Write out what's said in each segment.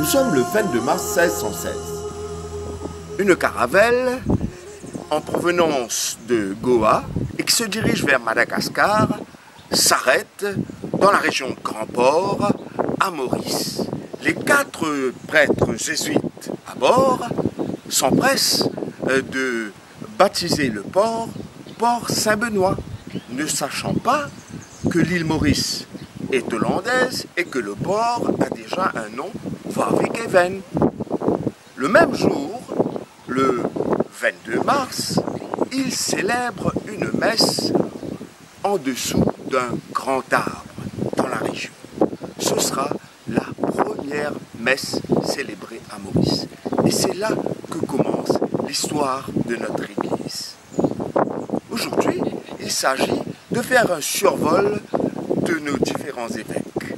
sommes le 22 mars 1616. Une caravelle en provenance de Goa et qui se dirige vers Madagascar s'arrête dans la région de Grand Port à Maurice. Les 4 prêtres jésuites à bord s'empressent de baptiser le port Saint-Benoît, ne sachant pas que l'île Maurice est hollandaise et que le port a déjà un nom, Warwick-Even. Le même jour, le 22 mars, ils célèbrent une messe en dessous d'un grand arbre dans la région. Ce sera la première messe célébrée à Maurice. Et c'est là que commence l'histoire de notre Église. Aujourd'hui, il s'agit de faire un survol de nos différents évêques,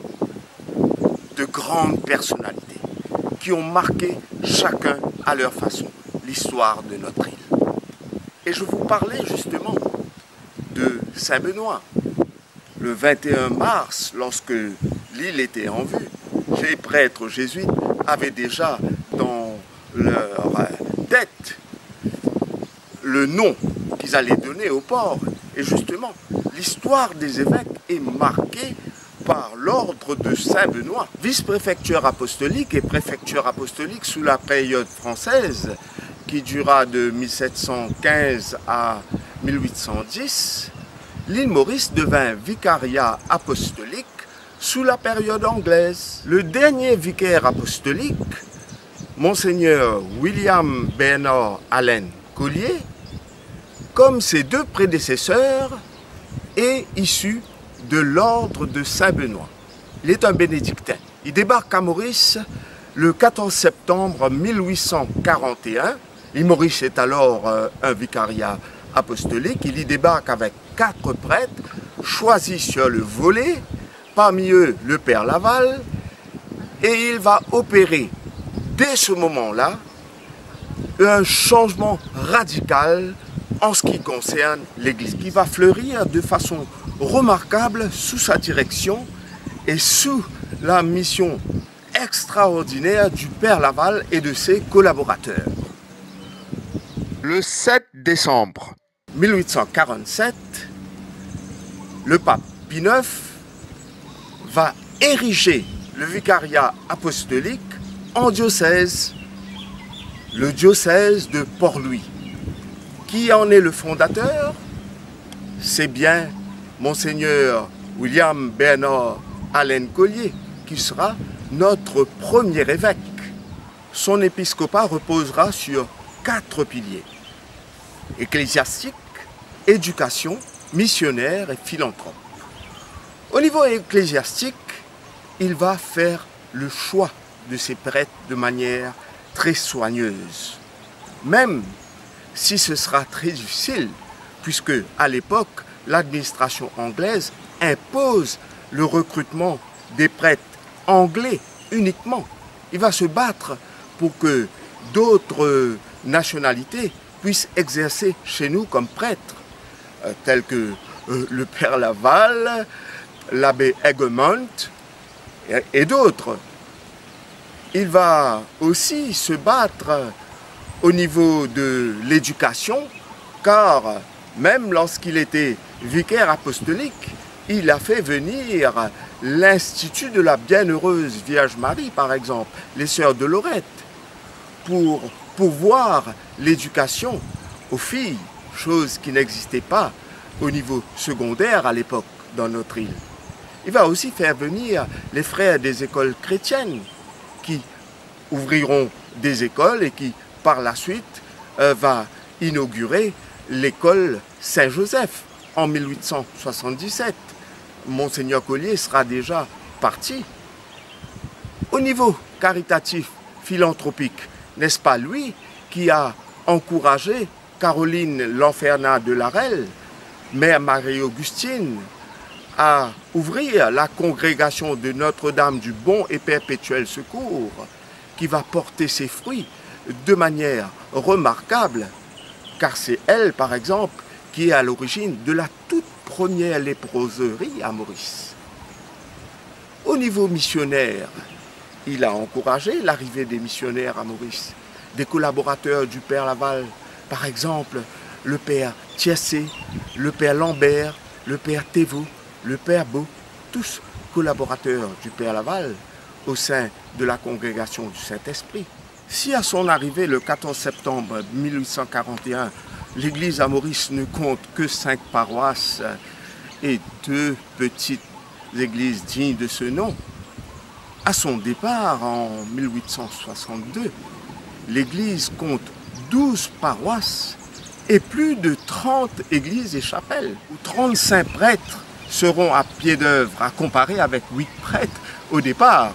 de grandes personnalités qui ont marqué chacun à leur façon l'histoire de notre île. Et je vous parlais justement de Saint-Benoît. Le 21 mars, lorsque l'île était en vue, les prêtres jésuites avaient déjà dans leur tête le nom qu'ils allaient donner au port. Et justement, l'histoire des évêques est marquée par l'ordre de Saint-Benoît, vice-préfecture apostolique et préfecture apostolique sous la période française, qui dura de 1715 à 1810. L'île Maurice devint vicariat apostolique sous la période anglaise. Le dernier vicaire apostolique, Monseigneur William Bernard Allen Collier, comme ses 2 prédécesseurs, est issu de l'ordre de Saint-Benoît. Il est un bénédictin. Il débarque à Maurice le 14 septembre 1841. L'île Maurice est alors un vicariat apostolique. Il y débarque avec 4 prêtres choisis sur le volet, parmi eux le Père Laval, et il va opérer dès ce moment-là un changement radical en ce qui concerne l'Église, qui va fleurir de façon remarquable sous sa direction et sous la mission extraordinaire du Père Laval et de ses collaborateurs. Le 7 décembre 1847, le pape Pie IX va ériger le vicariat apostolique en diocèse, le diocèse de Port-Louis. Qui en est le fondateur? C'est bien Monseigneur William Bernard Allen Collier, qui sera notre premier évêque. Son épiscopat reposera sur 4 piliers: ecclésiastique, éducation, missionnaire et philanthrope. Au niveau ecclésiastique, il va faire le choix de ses prêtres de manière très soigneuse. Même si ce sera très difficile, puisque à l'époque, l'administration anglaise impose le recrutement des prêtres anglais uniquement. Il va se battre pour que d'autres nationalités puissent exercer chez nous comme prêtres, tels que le Père Laval, l'abbé Egremont et d'autres. Il va aussi se battre au niveau de l'éducation, car même lorsqu'il était vicaire apostolique, il a fait venir l'Institut de la Bienheureuse Vierge Marie, par exemple, les Sœurs de Lorette, pour pourvoir l'éducation aux filles, chose qui n'existait pas au niveau secondaire à l'époque dans notre île. Il va aussi faire venir les frères des écoles chrétiennes qui ouvriront des écoles et qui, par la suite, va inaugurer l'école Saint-Joseph en 1877. Monseigneur Collier sera déjà parti. Au niveau caritatif, philanthropique, n'est-ce pas lui qui a encouragé Caroline Lanfernat de Larelle, mère Marie-Augustine, à ouvrir la congrégation de Notre-Dame du Bon et Perpétuel Secours, qui va porter ses fruits de manière remarquable, car c'est elle, par exemple, qui est à l'origine de la toute première léproserie à Maurice. Au niveau missionnaire, Il a encouragé l'arrivée des missionnaires à Maurice, des collaborateurs du Père Laval, par exemple le Père Thiessé, le Père Lambert, le Père Thévaux, le Père Beau, tous collaborateurs du Père Laval au sein de la congrégation du Saint-Esprit. Si à son arrivée le 14 septembre 1841, l'église à Maurice ne compte que 5 paroisses et 2 petites églises dignes de ce nom, à son départ en 1862, l'église compte 12 paroisses et plus de 30 églises et chapelles, où 35 prêtres seront à pied d'œuvre, à comparer avec 8 prêtres au départ.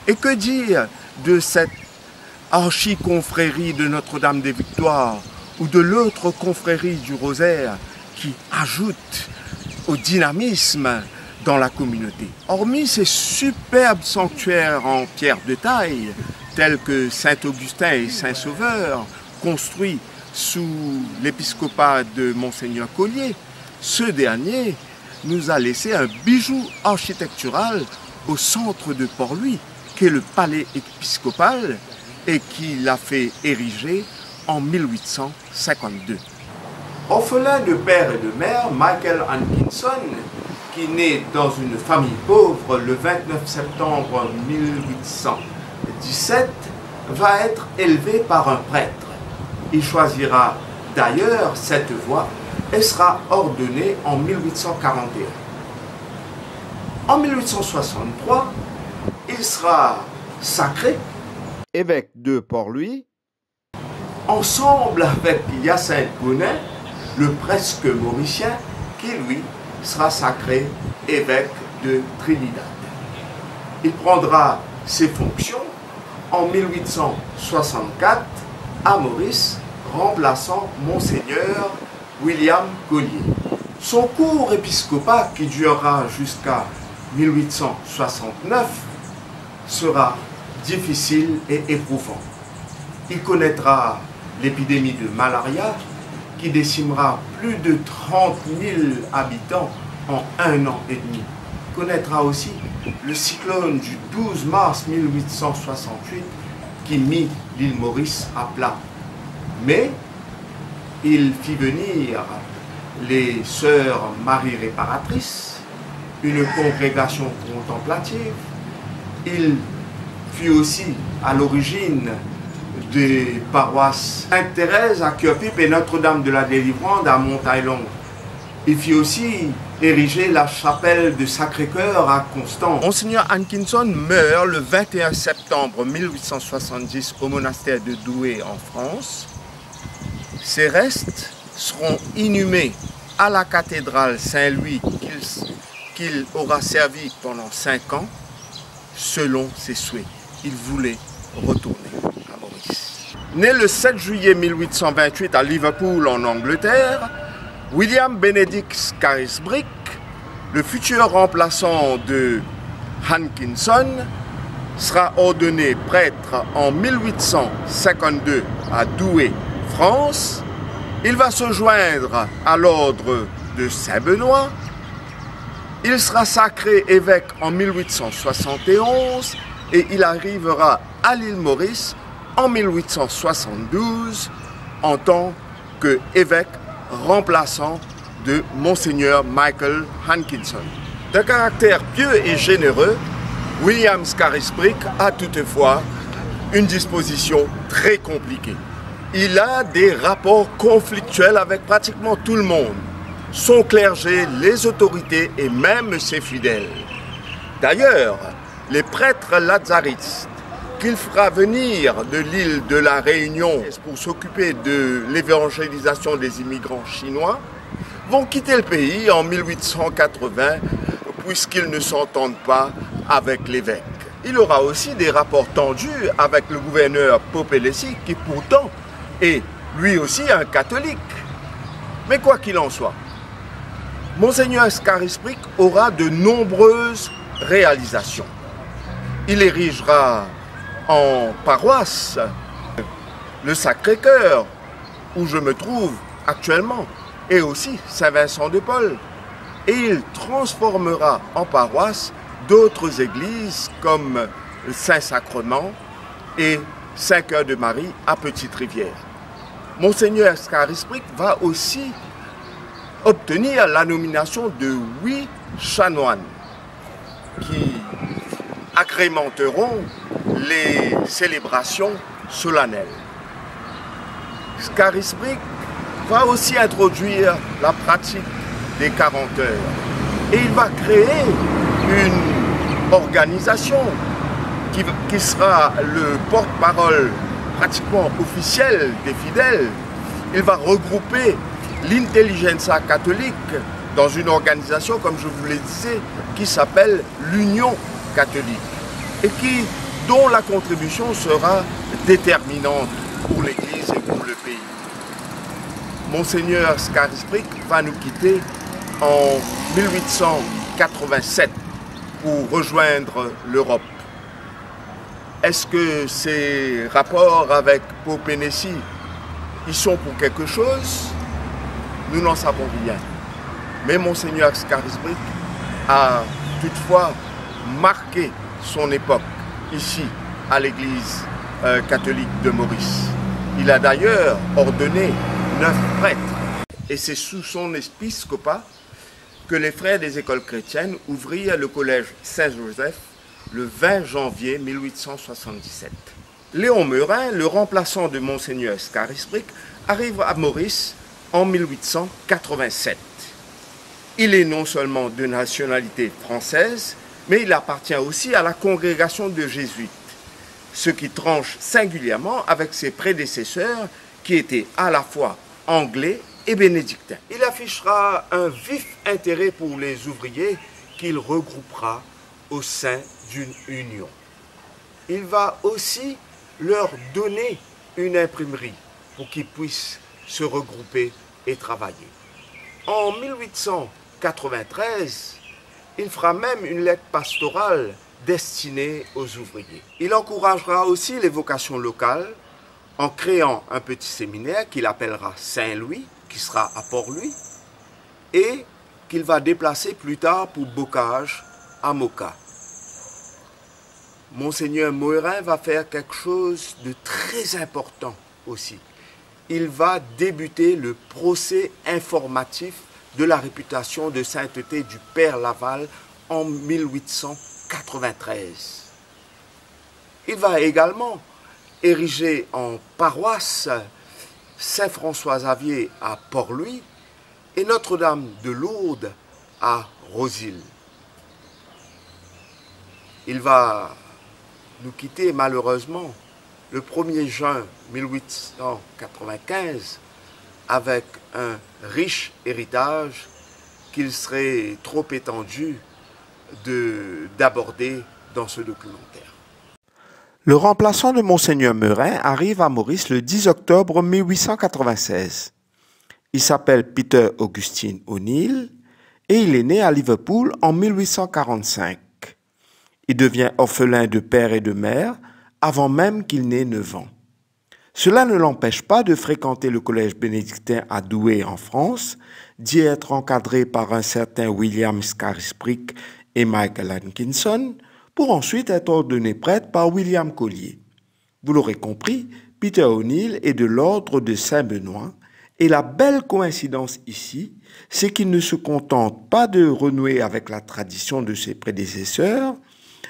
Et que dire de cette archi-confrérie de Notre-Dame des Victoires ou de l'autre confrérie du Rosaire qui ajoute au dynamisme dans la communauté. Hormis ces superbes sanctuaires en pierre de taille, tels que Saint-Augustin et Saint-Sauveur, construits sous l'épiscopat de Monseigneur Collier, ce dernier nous a laissé un bijou architectural au centre de Port-Louis, qui est le palais épiscopal et qu'il a fait ériger en 1852. Orphelin de père et de mère, Michael Hankinson, qui naît dans une famille pauvre le 29 septembre 1817, va être élevé par un prêtre. Il choisira d'ailleurs cette voie et sera ordonné en 1841. En 1863, il sera sacré évêque de Port-Louis, ensemble avec Hyacinthe Gonnet, le presque mauricien, qui lui sera sacré évêque de Trinidad. Il prendra ses fonctions en 1864 à Maurice, remplaçant Monseigneur William Collier. Son court épiscopat, qui durera jusqu'à 1869, sera difficile et éprouvant. Il connaîtra l'épidémie de malaria qui décimera plus de 30 000 habitants en 1 an et demi. Il connaîtra aussi le cyclone du 12 mars 1868 qui mit l'île Maurice à plat. Mais il fit venir les sœurs Marie réparatrices, une congrégation contemplative. Il fut aussi à l'origine des paroisses Sainte-Thérèse à Cœur-Pipe et Notre-Dame de la Délivrande à Montaillon. Il fit aussi ériger la chapelle de Sacré-Cœur à Constance. Monseigneur Hankinson meurt le 21 septembre 1870 au monastère de Douai en France. Ses restes seront inhumés à la cathédrale Saint-Louis qu'il aura servi pendant 5 ans, selon ses souhaits. Il voulait retourner à Maurice. Né le 7 juillet 1828 à Liverpool en Angleterre, William Benedict Scarisbrick, le futur remplaçant de Hankinson, sera ordonné prêtre en 1852 à Douai, France. Il va se joindre à l'ordre de Saint-Benoît. Il sera sacré évêque en 1871 et il arrivera à l'île Maurice en 1872 en tant qu'évêque remplaçant de Monseigneur Michael Hankinson. De caractère pieux et généreux, William Scarisbrick a toutefois une disposition très compliquée. Il a des rapports conflictuels avec pratiquement tout le monde, son clergé, les autorités et même ses fidèles. D'ailleurs, les prêtres lazaristes qu'il fera venir de l'île de la Réunion pour s'occuper de l'évangélisation des immigrants chinois vont quitter le pays en 1880 puisqu'ils ne s'entendent pas avec l'évêque. Il aura aussi des rapports tendus avec le gouverneur Popelesi qui pourtant est lui aussi un catholique. Mais quoi qu'il en soit, Monseigneur Scarisbrick aura de nombreuses réalisations. Il érigera en paroisse le Sacré-Cœur, où je me trouve actuellement, et aussi Saint-Vincent-de-Paul. Et il transformera en paroisse d'autres églises comme le Saint-Sacrement et Saint-Cœur de Marie à Petite-Rivière. Monseigneur Scarisbrick va aussi obtenir la nomination de 8 chanoines qui agrémenteront les célébrations solennelles. Scarisbrick va aussi introduire la pratique des 40 heures et il va créer une organisation qui sera le porte-parole pratiquement officiel des fidèles. Il va regrouper l'intelligentsia catholique dans une organisation, comme je vous l'ai dit, qui s'appelle l'Union catholique et dont la contribution sera déterminante pour l'Église et pour le pays. Monseigneur Scarisbrick va nous quitter en 1887 pour rejoindre l'Europe. Est-ce que ces rapports avec Pope Hennessy y sont pour quelque chose? Nous n'en savons rien. Mais Monseigneur Scarisbrick a toutefois marqué son époque ici à l'Église catholique de Maurice. Il a d'ailleurs ordonné 9 prêtres. Et c'est sous son épiscopat que les frères des écoles chrétiennes ouvrirent le collège Saint-Joseph le 20 janvier 1877. Léon Meurin, le remplaçant de Monseigneur Scarisbrick, arrive à Maurice en 1887. Il est non seulement de nationalité française, mais il appartient aussi à la congrégation de jésuites, ce qui tranche singulièrement avec ses prédécesseurs qui étaient à la fois anglais et bénédictins. Il affichera un vif intérêt pour les ouvriers qu'il regroupera au sein d'une union. Il va aussi leur donner une imprimerie pour qu'ils puissent se regrouper et travailler. En 1893, il fera même une lettre pastorale destinée aux ouvriers. Il encouragera aussi les vocations locales en créant un petit séminaire qu'il appellera Saint-Louis, qui sera à Port-Louis, et qu'il va déplacer plus tard pour Bocage à Moka. Monseigneur Meurin va faire quelque chose de très important aussi. Il va débuter le procès informatif de la réputation de sainteté du Père Laval en 1893. Il va également ériger en paroisse Saint-François-Xavier à Port-Louis et Notre-Dame de Lourdes à Rosil. Il va nous quitter malheureusement le 1er juin 1895 avec un riche héritage qu'il serait trop étendu d'aborder dans ce documentaire. Le remplaçant de Monseigneur Meurin arrive à Maurice le 10 octobre 1896. Il s'appelle Peter Augustine O'Neill et il est né à Liverpool en 1845. Il devient orphelin de père et de mère avant même qu'il n'ait 9 ans. Cela ne l'empêche pas de fréquenter le collège bénédictin à Douai en France, d'y être encadré par un certain William Scarisbrick et Michael Atkinson, pour ensuite être ordonné prêtre par William Collier. Vous l'aurez compris, Peter O'Neill est de l'ordre de Saint-Benoît, et la belle coïncidence ici, c'est qu'il ne se contente pas de renouer avec la tradition de ses prédécesseurs,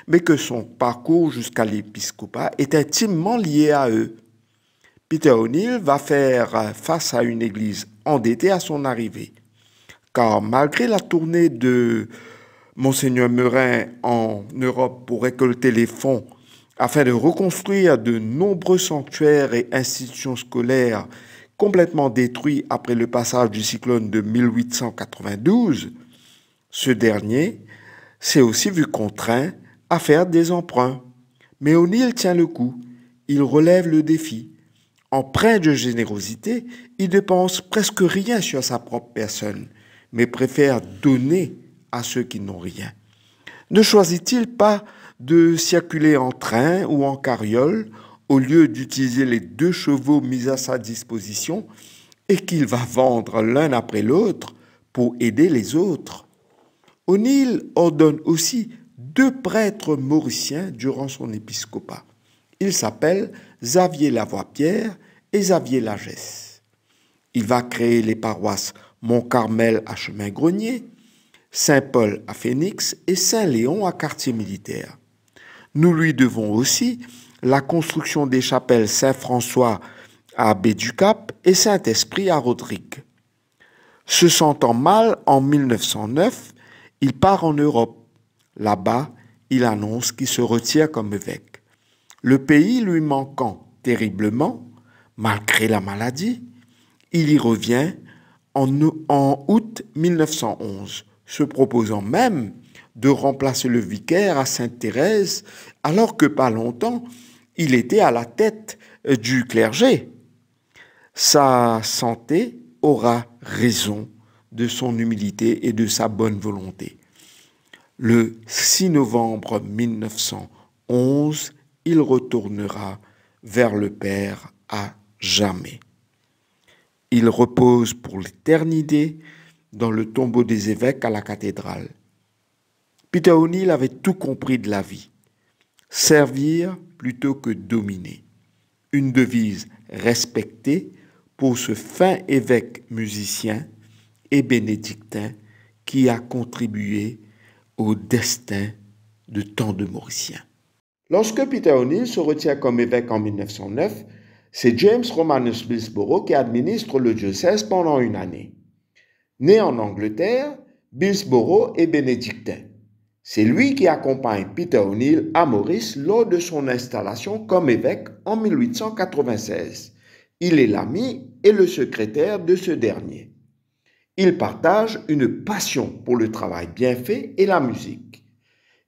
mais que son parcours jusqu'à l'épiscopat est intimement lié à eux. Peter O'Neill va faire face à une église endettée à son arrivée, car malgré la tournée de Monseigneur Meurin en Europe pour récolter les fonds afin de reconstruire de nombreux sanctuaires et institutions scolaires complètement détruits après le passage du cyclone de 1892, ce dernier s'est aussi vu contraint à faire des emprunts. Mais O'Neill tient le coup, il relève le défi. Empreint de générosité, il ne dépense presque rien sur sa propre personne, mais préfère donner à ceux qui n'ont rien. Ne choisit-il pas de circuler en train ou en carriole au lieu d'utiliser les 2 chevaux mis à sa disposition et qu'il va vendre l'un après l'autre pour aider les autres? O'Neill ordonne aussi 2 prêtres mauriciens durant son épiscopat. Ils s'appellent Xavier Lavoie-Pierre et Xavier Lagesse. Il va créer les paroisses Mont-Carmel à Chemin-Grenier, Saint-Paul à Phoenix et Saint-Léon à Quartier Militaire. Nous lui devons aussi la construction des chapelles Saint-François à Baie-du-Cap et Saint-Esprit à Rodrigue. Se sentant mal en 1909, il part en Europe. Là-bas, il annonce qu'il se retire comme évêque. Le pays lui manquant terriblement, malgré la maladie, il y revient en août 1911, se proposant même de remplacer le vicaire à Sainte-Thérèse, alors que pas longtemps, il était à la tête du clergé. Sa santé aura raison de son humilité et de sa bonne volonté. Le 6 novembre 1911, il retournera vers le Père à jamais. Il repose pour l'éternité dans le tombeau des évêques à la cathédrale. Peter O'Neill avait tout compris de la vie. Servir plutôt que dominer. Une devise respectée pour ce fin évêque musicien et bénédictin qui a contribué au destin de tant de Mauriciens. Lorsque Peter O'Neill se retient comme évêque en 1909, c'est James Romanus Bilsborough qui administre le diocèse pendant une année. Né en Angleterre, Bilsborough est bénédictin. C'est lui qui accompagne Peter O'Neill à Maurice lors de son installation comme évêque en 1896. Il est l'ami et le secrétaire de ce dernier. Ils partagent une passion pour le travail bien fait et la musique.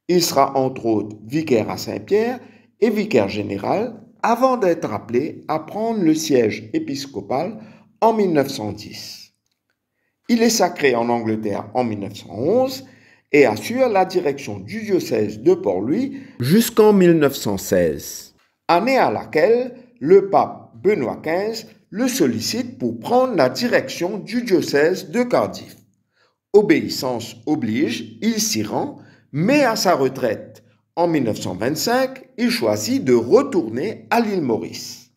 Il sera entre autres vicaire à Saint-Pierre et vicaire général avant d'être appelé à prendre le siège épiscopal en 1910. Il est sacré en Angleterre en 1911 et assure la direction du diocèse de Port-Louis jusqu'en 1916, année à laquelle le pape Benoît XV le sollicite pour prendre la direction du diocèse de Cardiff. Obéissance oblige, il s'y rend, mais à sa retraite, en 1925, il choisit de retourner à l'île Maurice.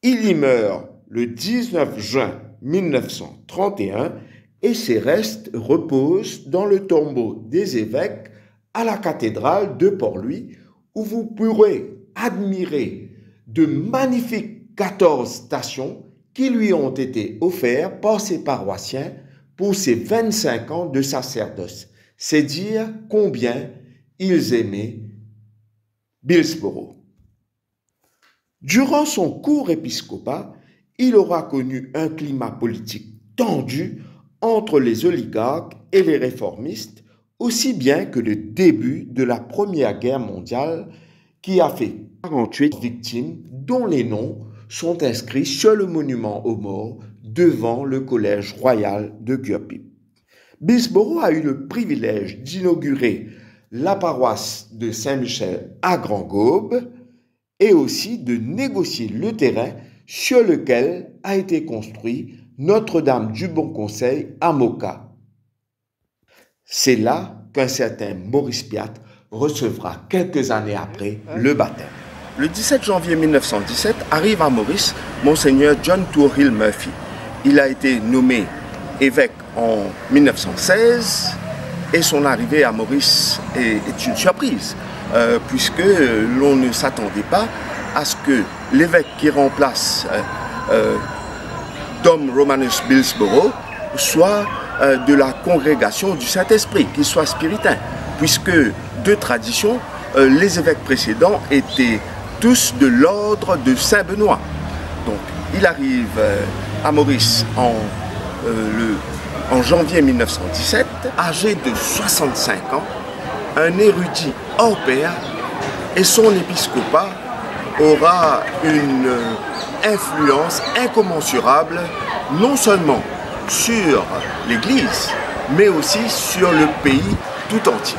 Il y meurt le 19 juin 1931 et ses restes reposent dans le tombeau des évêques à la cathédrale de Port-Louis, où vous pourrez admirer de magnifiques 14 stations qui lui ont été offertes par ses paroissiens pour ses 25 ans de sacerdoce. C'est dire combien ils aimaient Bilsborough. Durant son court épiscopat, il aura connu un climat politique tendu entre les oligarques et les réformistes, aussi bien que le début de la Première Guerre mondiale qui a fait 48 victimes dont les noms sont inscrits sur le monument aux morts devant le collège royal de Gurpip. Bilsborough a eu le privilège d'inaugurer la paroisse de Saint-Michel à Grand-Gaube et aussi de négocier le terrain sur lequel a été construit Notre-Dame du Bon Conseil à Moka. C'est là qu'un certain Maurice Piat recevra quelques années après le baptême. Le 17 janvier 1917 arrive à Maurice Monseigneur John Tourhill Murphy. Il a été nommé évêque en 1916 et son arrivée à Maurice est une surprise puisque l'on ne s'attendait pas à ce que l'évêque qui remplace Dom Romanus Bilsborough soit de la congrégation du Saint-Esprit, qu'il soit spiritain, puisque de tradition, les évêques précédents étaient tous de l'ordre de Saint-Benoît. Donc il arrive à Maurice en janvier 1917, âgé de 65 ans, un érudit hors pair, et son épiscopat aura une influence incommensurable non seulement sur l'Église, mais aussi sur le pays tout entier.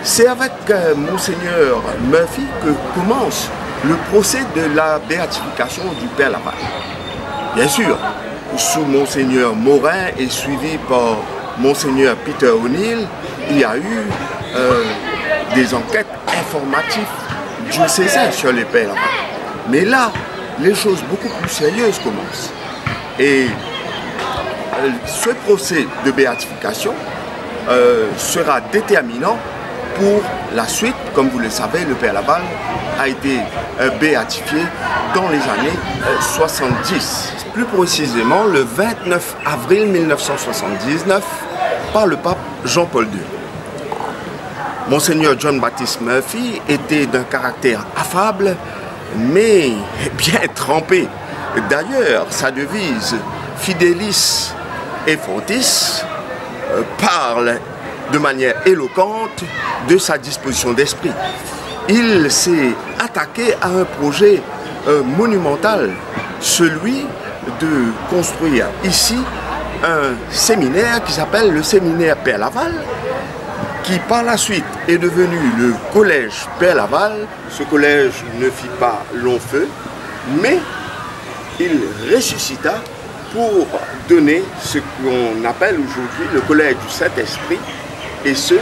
C'est avec Monseigneur Murphy que commence le procès de la béatification du Père Laval. Bien sûr, sous Monseigneur Morin et suivi par Monseigneur Peter O'Neill, il y a eu des enquêtes informatives diocésaines sur les Pères Laval. Mais là, les choses beaucoup plus sérieuses commencent. Et ce procès de béatification sera déterminant pour la suite. Comme vous le savez, le Père Laval a été béatifié dans les années 70. Plus précisément, le 29 avril 1979, par le pape Jean-Paul II. Monseigneur John Baptiste Murphy était d'un caractère affable, mais bien trempé. D'ailleurs, sa devise « Fidelis et Fortis » parle de manière éloquente de sa disposition d'esprit. Il s'est attaqué à un projet monumental, celui de construire ici un séminaire qui s'appelle le séminaire Père Laval, qui par la suite est devenu le collège Père Laval. Ce collège ne fit pas long feu, mais il ressuscita pour donner ce qu'on appelle aujourd'hui le collège du Saint-Esprit, et ce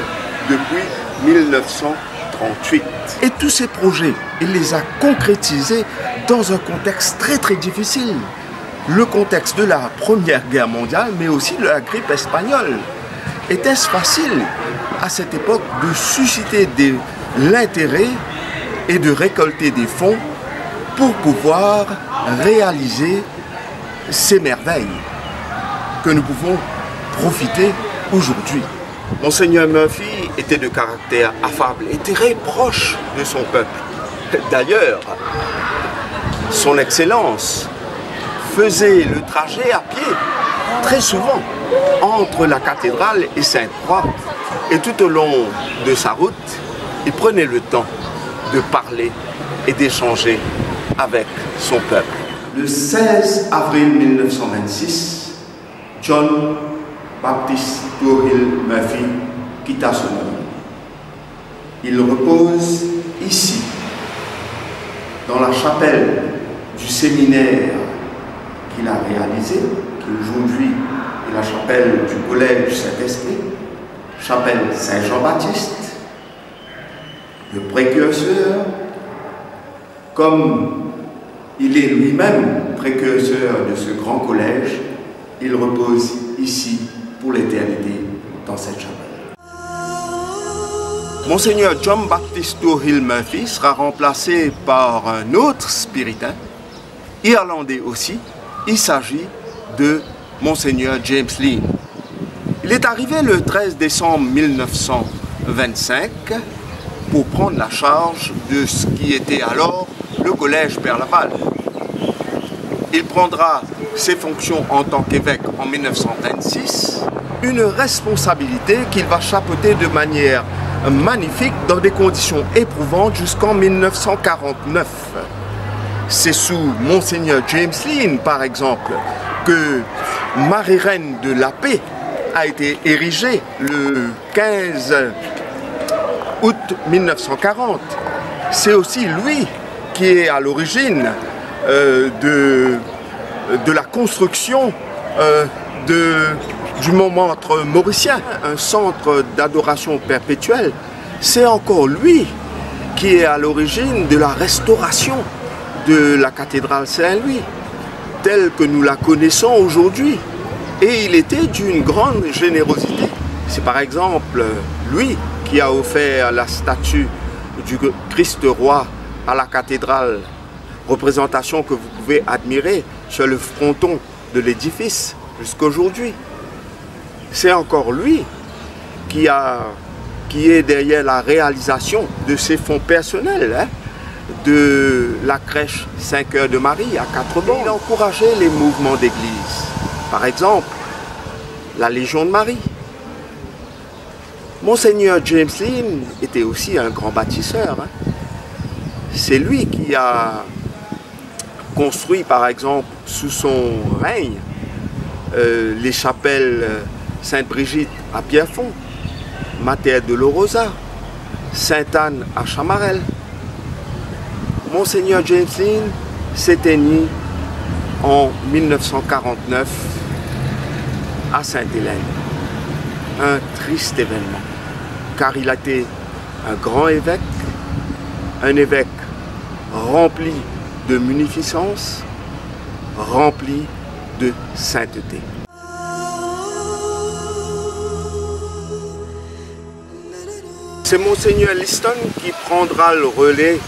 depuis 1938. Et tous ces projets, il les a concrétisés dans un contexte très difficile. Le contexte de la Première Guerre mondiale, mais aussi de la grippe espagnole. Était-ce facile à cette époque de susciter de l'intérêt et de récolter des fonds pour pouvoir réaliser ces merveilles que nous pouvons profiter aujourd'hui? Monseigneur Murphy était de caractère affable et très proche de son peuple. D'ailleurs, son Excellence faisait le trajet à pied, très souvent, entre la cathédrale et Sainte-Croix. Et tout au long de sa route, il prenait le temps de parler et d'échanger avec son peuple. Le 16 avril 1926, John Baptiste Tourhill Murphy quitta ce monde. Il repose ici, dans la chapelle du séminaire qu'il a réalisé, qui aujourd'hui est la chapelle du collège du Saint-Esprit, chapelle Saint-Jean-Baptiste, le précurseur, comme il est lui-même précurseur de ce grand collège, il repose ici pour l'éternité dans cette chapelle. Monseigneur John Baptiste Tourhill Murphy sera remplacé par un autre spiritain, irlandais aussi. Il s'agit de Monseigneur James Lean. Il est arrivé le 13 décembre 1925 pour prendre la charge de ce qui était alors le collège Père Laval. Il prendra ses fonctions en tant qu'évêque en 1926, une responsabilité qu'il va chapeauter de manière magnifique dans des conditions éprouvantes jusqu'en 1949. C'est sous Monseigneur James Lean, par exemple, que Marie-Reine de la Paix a été érigée le 15 août 1940. C'est aussi lui qui est à l'origine de la construction du Montmartre mauricien, un centre d'adoration perpétuelle. C'est encore lui qui est à l'origine de la restauration de la cathédrale Saint-Louis, telle que nous la connaissons aujourd'hui. Et il était d'une grande générosité. C'est par exemple lui qui a offert la statue du Christ roi à la cathédrale, représentation que vous pouvez admirer sur le fronton de l'édifice jusqu'aujourd'hui. C'est encore lui qui est derrière la réalisation de ses fonds personnels, hein, de la crèche 5 Heures de Marie à 4 bords. Il a encouragé les mouvements d'église, par exemple la Légion de Marie. Monseigneur James Lean était aussi un grand bâtisseur. Hein. C'est lui qui a construit, par exemple, sous son règne, les chapelles Sainte-Brigitte à Pierrefonds, Mater de Lorosa, Sainte-Anne à Chamarel. Monseigneur James Lean s'éteignit en 1949 à Sainte-Hélène. Un triste événement, car il a été un grand évêque, un évêque rempli de munificence, rempli de sainteté. C'est Monseigneur Liston qui prendra le relais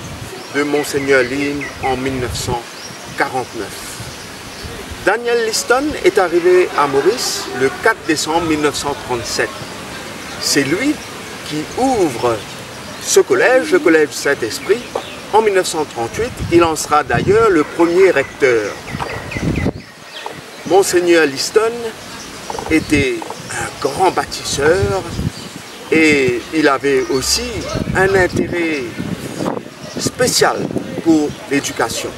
de Monseigneur Lynn en 1949. Daniel Liston est arrivé à Maurice le 4 décembre 1937. C'est lui qui ouvre ce collège, le collège Saint-Esprit. En 1938, il en sera d'ailleurs le premier recteur. Monseigneur Liston était un grand bâtisseur et il avait aussi un intérêt spécial pour l'éducation.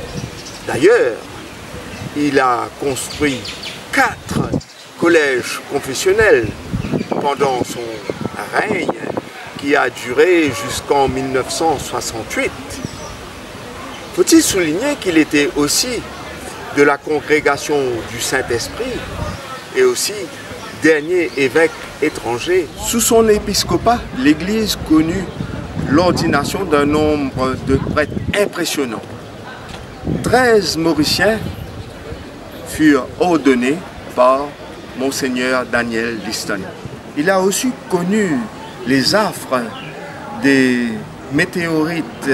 D'ailleurs, il a construit 4 collèges confessionnels pendant son règne qui a duré jusqu'en 1968. Faut-il souligner qu'il était aussi de la congrégation du Saint-Esprit et aussi dernier évêque étranger. Sous son épiscopat, l'Église connut l'ordination d'un nombre de prêtres impressionnant. 13 Mauriciens furent ordonnés par Monseigneur Daniel Liston. Il a aussi connu les affres des météorites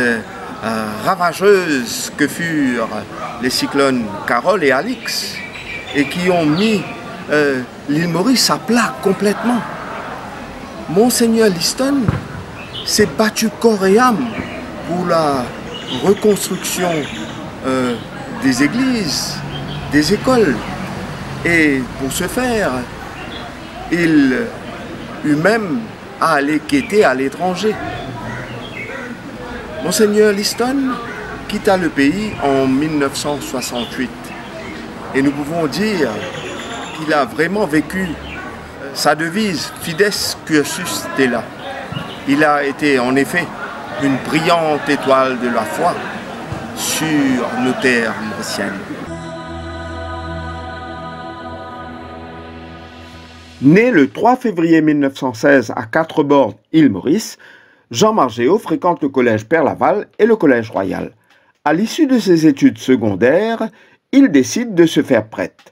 ravageuses que furent les cyclones Carole et Alix et qui ont mis l'île Maurice à plat complètement. Monseigneur Liston s'est battu corps et âme pour la reconstruction des églises, des écoles. Et pour ce faire, il eut même à aller quêter à l'étranger. Monseigneur Liston quitta le pays en 1968. Et nous pouvons dire qu'il a vraiment vécu sa devise « Fides Cursus Stella ». Il a été en effet une brillante étoile de la foi sur nos terres mauriciennes. Né le 3 février 1916 à Quatre-Bornes, île Maurice, Jean Margéot fréquente le collège Père-Laval et le collège Royal. À l'issue de ses études secondaires, il décide de se faire prêtre.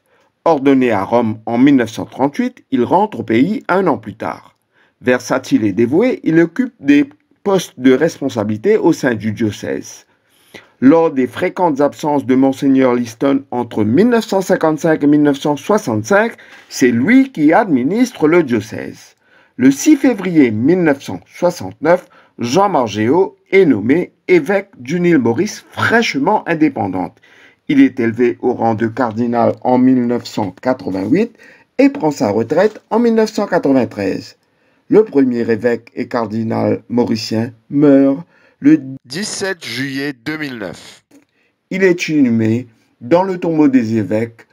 Ordonné à Rome en 1938, il rentre au pays un an plus tard. Versatile et dévoué, il occupe des postes de responsabilité au sein du diocèse. Lors des fréquentes absences de Monseigneur Liston entre 1955 et 1965, c'est lui qui administre le diocèse. Le 6 février 1969, Jean Margéot est nommé évêque d'une île Maurice fraîchement indépendante. Il est élevé au rang de cardinal en 1988 et prend sa retraite en 1993. Le premier évêque et cardinal mauricien meurt le 17 juillet 2009. Il est inhumé dans le tombeau des évêques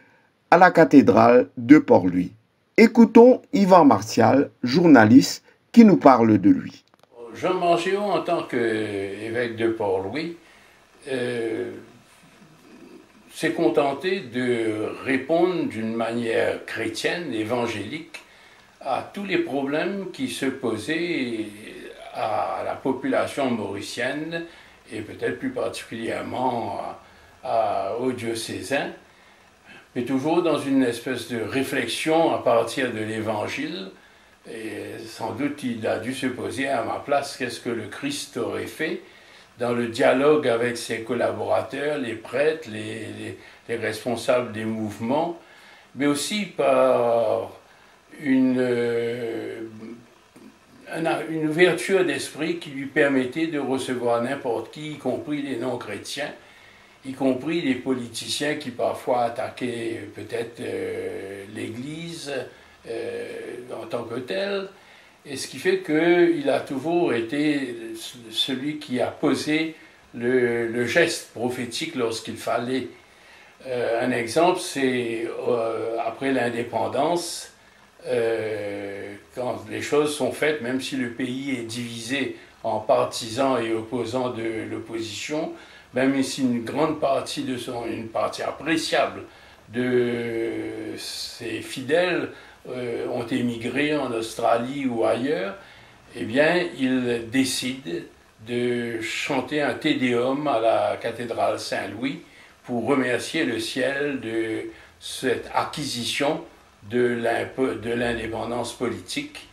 à la cathédrale de Port-Louis. Écoutons Yvan Martial, journaliste, qui nous parle de lui. Jean Margéot, en tant qu'évêque de Port-Louis, s'est contenté de répondre d'une manière chrétienne, évangélique, à tous les problèmes qui se posaient à la population mauricienne et peut-être plus particulièrement aux diocésains, mais toujours dans une espèce de réflexion à partir de l'Évangile. Et sans doute il a dû se poser à ma place qu'est-ce que le Christ aurait fait dans le dialogue avec ses collaborateurs, les prêtres, les responsables des mouvements, mais aussi par une ouverture d'esprit qui lui permettait de recevoir n'importe qui, y compris les non-chrétiens, y compris les politiciens qui parfois attaquaient peut-être l'Église en tant que telle. Et ce qui fait qu'il a toujours été celui qui a posé le geste prophétique lorsqu'il fallait. Un exemple, c'est après l'indépendance, quand les choses sont faites, même si le pays est divisé en partisans et opposants de l'opposition, même si une grande partie une partie appréciable de ses fidèles ont émigré en Australie ou ailleurs, eh bien, il décide de chanter un Te Deum à la cathédrale Saint-Louis pour remercier le ciel de cette acquisition de l'indépendance politique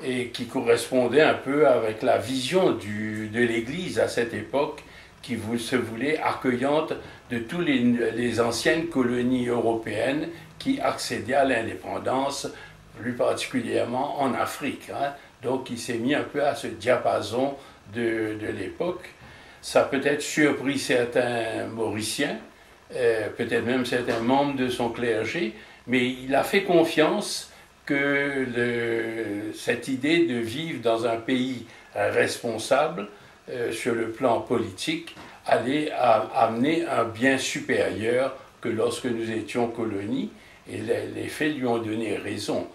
et qui correspondait un peu avec la vision de l'Église à cette époque, qui se voulait accueillante de toutes les anciennes colonies européennes qui accédaient à l'indépendance, plus particulièrement en Afrique. Donc il s'est mis un peu à ce diapason de l'époque. Ça a peut-être surpris certains Mauriciens, peut-être même certains membres de son clergé, mais il a fait confiance que cette idée de vivre dans un pays responsable sur le plan politique allait amener un bien supérieur que lorsque nous étions colonie, et les faits lui ont donné raison.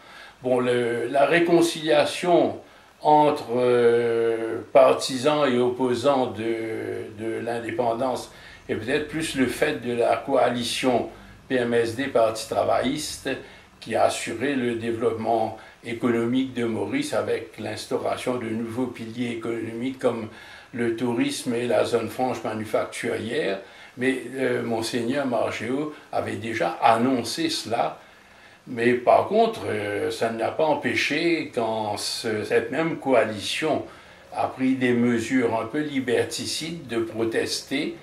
Bon, la réconciliation entre partisans et opposants de l'indépendance est peut-être plus le fait de la coalition PMSD Parti travailliste qui a assuré le développement économique de Maurice avec l'instauration de nouveaux piliers économiques comme le tourisme et la zone franche manufacturière. Mais Monseigneur Margéot avait déjà annoncé cela. Mais par contre, ça n'a pas empêché quand cette même coalition a pris des mesures un peu liberticides de protester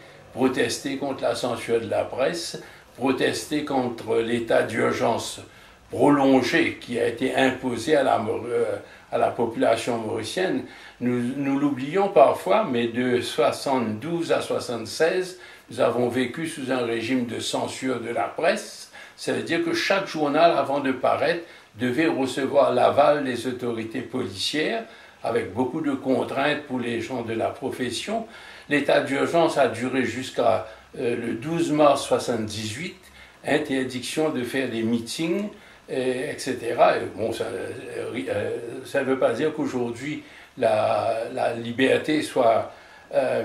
contre la censure de la presse, protester contre l'état d'urgence prolongé qui a été imposé à la population mauricienne. Nous l'oublions parfois, mais de 72 à 76, nous avons vécu sous un régime de censure de la presse. Ça veut dire que chaque journal, avant de paraître, devait recevoir l'aval des autorités policières, avec beaucoup de contraintes pour les gens de la profession. L'état d'urgence a duré jusqu'à le 12 mars 1978, interdiction de faire des meetings, etc. Et bon, ça ne veut pas dire qu'aujourd'hui la liberté soit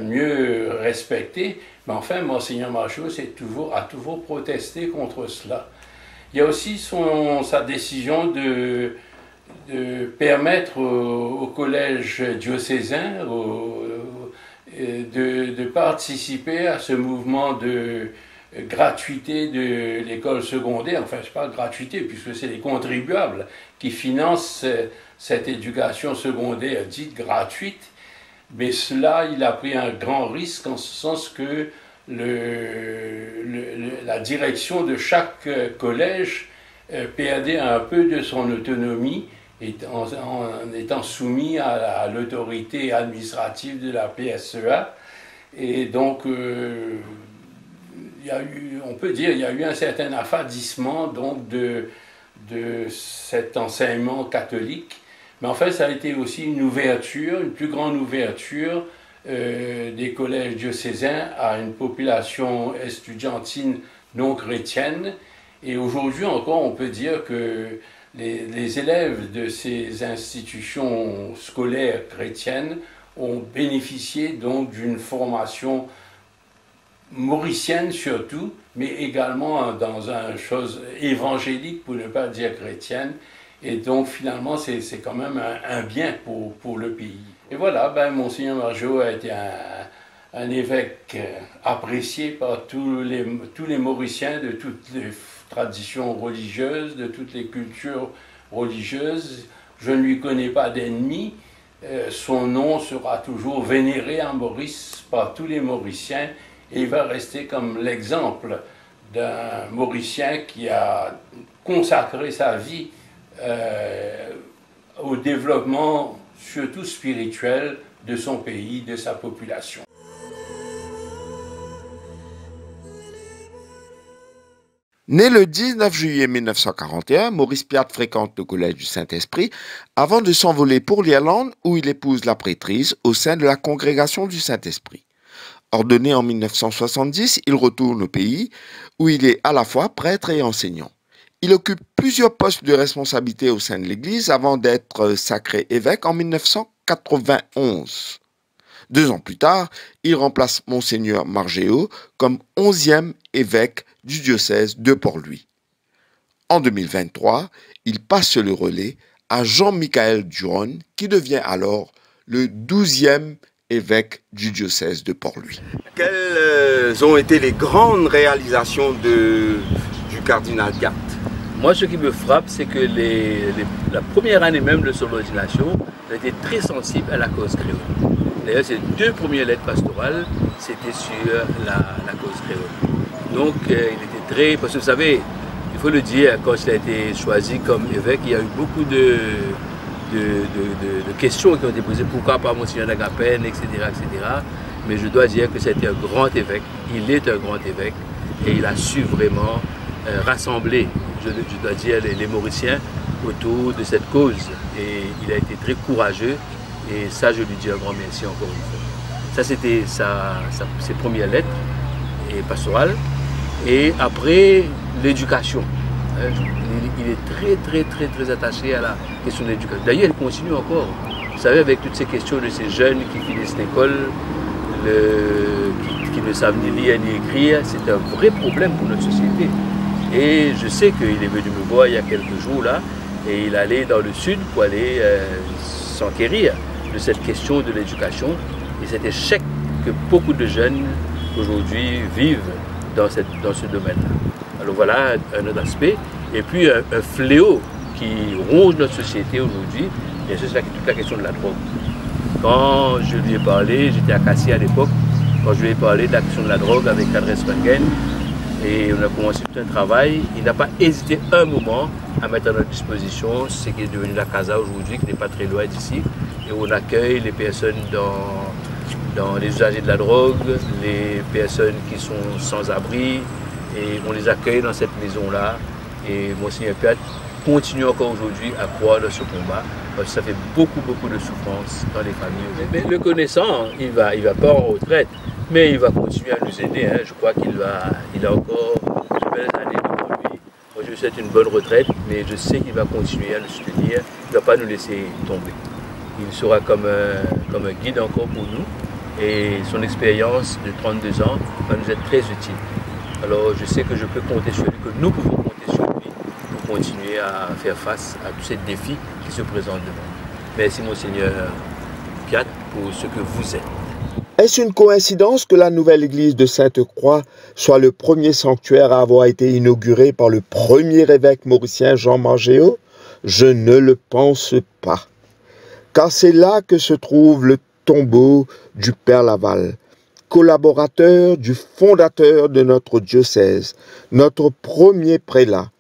mieux respectée, mais enfin, Monseigneur Margéot a toujours protesté contre cela. Il y a aussi sa décision de permettre au collège diocésain de participer à ce mouvement de gratuité de l'école secondaire. Enfin, c'est pas gratuité, puisque c'est les contribuables qui financent cette éducation secondaire dite gratuite. Mais cela, il a pris un grand risque en ce sens que la direction de chaque collège perdait un peu de son autonomie en étant soumis à l'autorité administrative de la PSEA. Et donc, on peut dire qu'il y a eu un certain affadissement donc, de cet enseignement catholique. Mais en fait, ça a été aussi une plus grande ouverture des collèges diocésains à une population estudiantine non chrétienne. Et aujourd'hui encore, on peut dire que les élèves de ces institutions scolaires chrétiennes ont bénéficié donc d'une formation mauricienne surtout, mais également dans une chose évangélique, pour ne pas dire chrétienne. Et donc, finalement, c'est quand même un bien pour le pays. Et voilà, Monseigneur Margéot a été un évêque apprécié par tous les Mauriciens de toutes les traditions religieuses, de toutes les cultures religieuses. Je ne lui connais pas d'ennemi. Son nom sera toujours vénéré en Maurice par tous les Mauriciens et il va rester comme l'exemple d'un Mauricien qui a consacré sa vie au développement, surtout spirituel, de son pays, de sa population. Né le 19 juillet 1941, Maurice Piat fréquente le collège du Saint-Esprit avant de s'envoler pour l'Irlande où il épouse la prêtrise au sein de la congrégation du Saint-Esprit. Ordonné en 1970, il retourne au pays où il est à la fois prêtre et enseignant. Il occupe plusieurs postes de responsabilité au sein de l'Église avant d'être sacré évêque en 1991. 2 ans plus tard, il remplace Monseigneur Margéot comme 11e évêque du diocèse de Port-Louis. En 2023, il passe le relais à Jean-Michel Duron, qui devient alors le 12e évêque du diocèse de Port-Louis. Quelles ont été les grandes réalisations du cardinal Gat? Moi, ce qui me frappe, c'est que la première année même de son ordination, il a été très sensible à la cause créole. D'ailleurs, ses 2 premières lettres pastorales, c'était sur la cause créole. Donc, il était très... Parce que vous savez, il faut le dire, quand il a été choisi comme évêque, il y a eu beaucoup de questions qui ont été posées. Pourquoi pas Monseigneur Nagapène, etc., etc. Mais je dois dire que c'était un grand évêque. Il est un grand évêque. Et il a su vraiment rassembler, je dois dire, les Mauriciens autour de cette cause. Et il a été très courageux. Et ça, je lui dis un grand merci encore une fois. Ça, c'était ses premières lettres et pastorales. Et après, l'éducation. Il est très attaché à la question de l'éducation. D'ailleurs, il continue encore. Vous savez, avec toutes ces questions de ces jeunes qui finissent l'école, qui ne savent ni lire ni écrire, c'est un vrai problème pour notre société. Et je sais qu'il est venu me voir il y a quelques jours là, et il allait dans le sud pour aller s'enquérir de cette question de l'éducation et cet échec que beaucoup de jeunes aujourd'hui vivent dans ce domaine-là. Alors voilà un autre aspect. Et puis un fléau qui ronge notre société aujourd'hui, et c'est toute la question de la drogue. Quand je lui ai parlé, j'étais à Cassis à l'époque, quand je lui ai parlé de la question de la drogue avec Andrés Wengen, et on a commencé tout un travail, il n'a pas hésité un moment à mettre à notre disposition ce qui est devenu la Casa aujourd'hui, qui n'est pas très loin d'ici, et où on accueille les personnes dans les usagers de la drogue, les personnes qui sont sans abri, et on les accueille dans cette maison-là. Et Monseigneur Piat continue encore aujourd'hui à croire dans ce combat, parce que ça fait beaucoup de souffrance dans les familles. Mais le connaissant, il va pas en retraite, mais il va continuer à nous aider. Hein. Je crois qu'il a encore de belles années devant lui. Moi, je lui souhaite une bonne retraite, mais je sais qu'il va continuer à nous soutenir, il ne va pas nous laisser tomber. Il sera comme un guide encore pour nous, et son expérience de 32 ans va nous être très utile. Alors je sais que je peux compter sur lui, que nous pouvons compter sur lui pour continuer à faire face à tous ces défis qui se présentent devant nous. Merci Monseigneur Piat pour ce que vous êtes. Est-ce une coïncidence que la nouvelle église de Sainte-Croix soit le premier sanctuaire à avoir été inauguré par le premier évêque mauricien Jean Margéo? Je ne le pense pas. Car c'est là que se trouve le tombeau du Père Laval, collaborateur du fondateur de notre diocèse, notre premier prélat,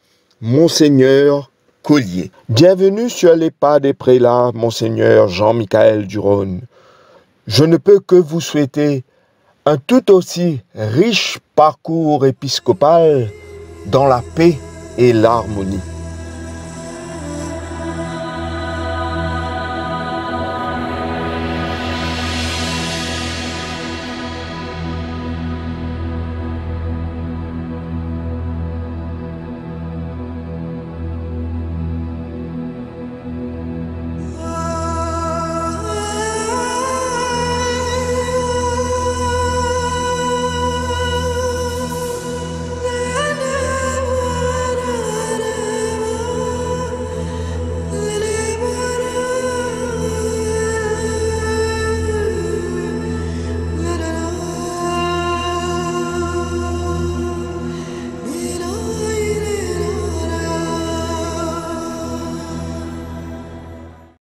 Monseigneur Collier. Bienvenue sur les pas des prélats, Monseigneur Jean-Michel Duron. Je ne peux que vous souhaiter un tout aussi riche parcours épiscopal dans la paix et l'harmonie.